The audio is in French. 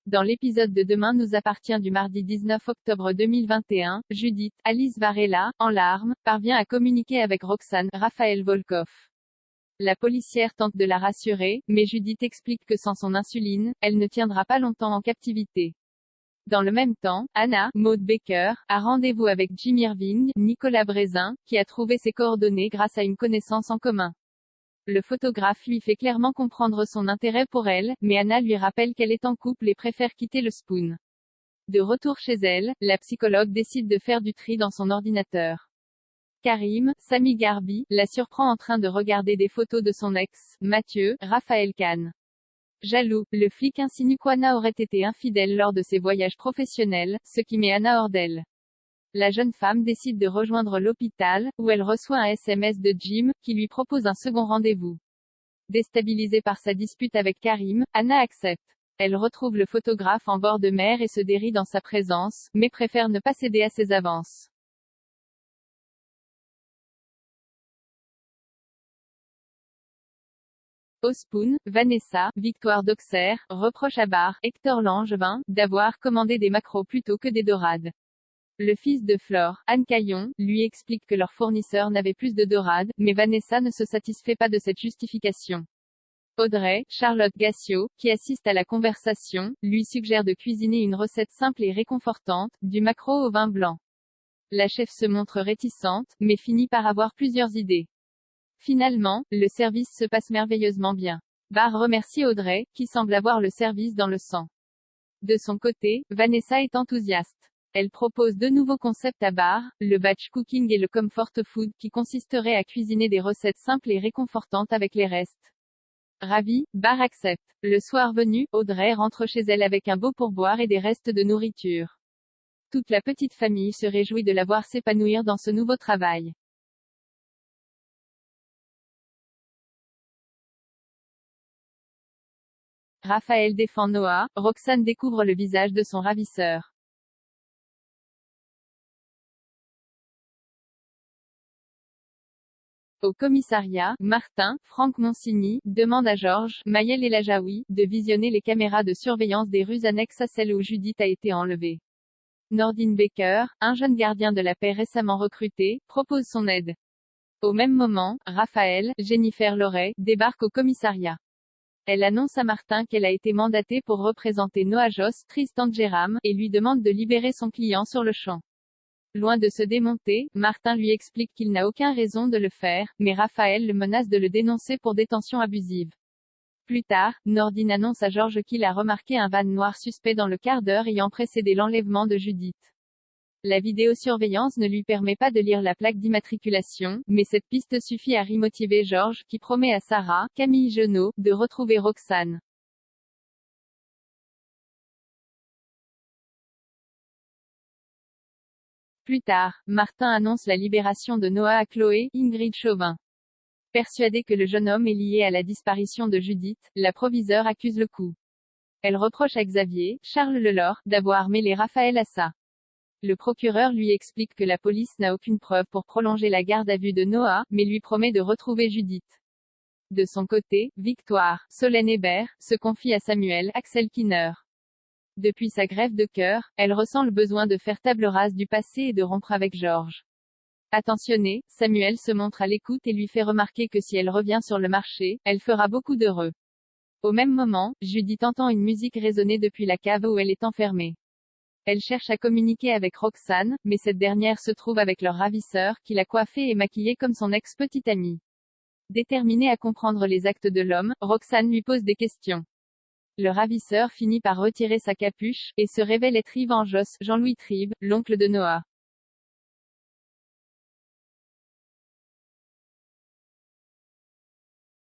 Dans l'épisode de Demain nous appartient du mardi 19 octobre 2021, Judith, Alice Varela, en larmes, parvient à communiquer avec Roxane, Raphaël Volkov. La policière tente de la rassurer, mais Judith explique que sans son insuline, elle ne tiendra pas longtemps en captivité. Dans le même temps, Anna, Maud Baker, a rendez-vous avec Jim Irving, Nicolas Brézin, qui a trouvé ses coordonnées grâce à une connaissance en commun. Le photographe lui fait clairement comprendre son intérêt pour elle, mais Anna lui rappelle qu'elle est en couple et préfère quitter le Spoon. De retour chez elle, la psychologue décide de faire du tri dans son ordinateur. Karim, Sami Garbi, la surprend en train de regarder des photos de son ex, Mathieu, Raphaël Kahn. Jaloux, le flic insinue qu'Anna aurait été infidèle lors de ses voyages professionnels, ce qui met Anna hors d'elle. La jeune femme décide de rejoindre l'hôpital, où elle reçoit un SMS de Jim, qui lui propose un second rendez-vous. Déstabilisée par sa dispute avec Karim, Anna accepte. Elle retrouve le photographe en bord de mer et se dérie dans sa présence, mais préfère ne pas céder à ses avances. Au Spoon, Vanessa, Victoire d'Auxerre, reproche à Bar, Hector Langevin, d'avoir commandé des maquereaux plutôt que des dorades. Le fils de Flore, Anne Caillon, lui explique que leur fournisseur n'avait plus de dorades, mais Vanessa ne se satisfait pas de cette justification. Audrey, Charlotte Gassio, qui assiste à la conversation, lui suggère de cuisiner une recette simple et réconfortante, du maquereau au vin blanc. La chef se montre réticente, mais finit par avoir plusieurs idées. Finalement, le service se passe merveilleusement bien. Bar remercie Audrey, qui semble avoir le service dans le sang. De son côté, Vanessa est enthousiaste. Elle propose deux nouveaux concepts à Bar, le batch cooking et le comfort food, qui consisterait à cuisiner des recettes simples et réconfortantes avec les restes. Ravi, Bar accepte. Le soir venu, Audrey rentre chez elle avec un beau pourboire et des restes de nourriture. Toute la petite famille se réjouit de la voir s'épanouir dans ce nouveau travail. Raphaël défend Noah, Roxane découvre le visage de son ravisseur. Au commissariat, Martin, Franck Monsigny, demande à Georges, Maël El Ajaoui, de visionner les caméras de surveillance des rues annexes à celle où Judith a été enlevée. Nordine Baker, un jeune gardien de la paix récemment recruté, propose son aide. Au même moment, Raphaël, Jennifer Loret, débarque au commissariat. Elle annonce à Martin qu'elle a été mandatée pour représenter Noah Joss, Tristan Jérôme, et lui demande de libérer son client sur le champ. Loin de se démonter, Martin lui explique qu'il n'a aucune raison de le faire, mais Raphaël le menace de le dénoncer pour détention abusive. Plus tard, Nordine annonce à Georges qu'il a remarqué un van noir suspect dans le quart d'heure ayant précédé l'enlèvement de Judith. La vidéosurveillance ne lui permet pas de lire la plaque d'immatriculation, mais cette piste suffit à remotiver Georges, qui promet à Sarah, Camille Genot, de retrouver Roxane. Plus tard, Martin annonce la libération de Noah à Chloé, Ingrid Chauvin. Persuadée que le jeune homme est lié à la disparition de Judith, la proviseure accuse le coup. Elle reproche à Xavier, Charles Lelore, d'avoir mêlé Raphaël à ça. Le procureur lui explique que la police n'a aucune preuve pour prolonger la garde à vue de Noah, mais lui promet de retrouver Judith. De son côté, Victoire, Solène Hébert, se confie à Samuel, Axel Kinner. Depuis sa grève de cœur, elle ressent le besoin de faire table rase du passé et de rompre avec Georges. Attentionné, Samuel se montre à l'écoute et lui fait remarquer que si elle revient sur le marché, elle fera beaucoup d'heureux. Au même moment, Judith entend une musique résonner depuis la cave où elle est enfermée. Elle cherche à communiquer avec Roxane, mais cette dernière se trouve avec leur ravisseur, qui l'a coiffée et maquillée comme son ex-petite amie. Déterminée à comprendre les actes de l'homme, Roxane lui pose des questions. Le ravisseur finit par retirer sa capuche, et se révèle être Yvan Joss, Jean-Louis Tribe, l'oncle de Noah.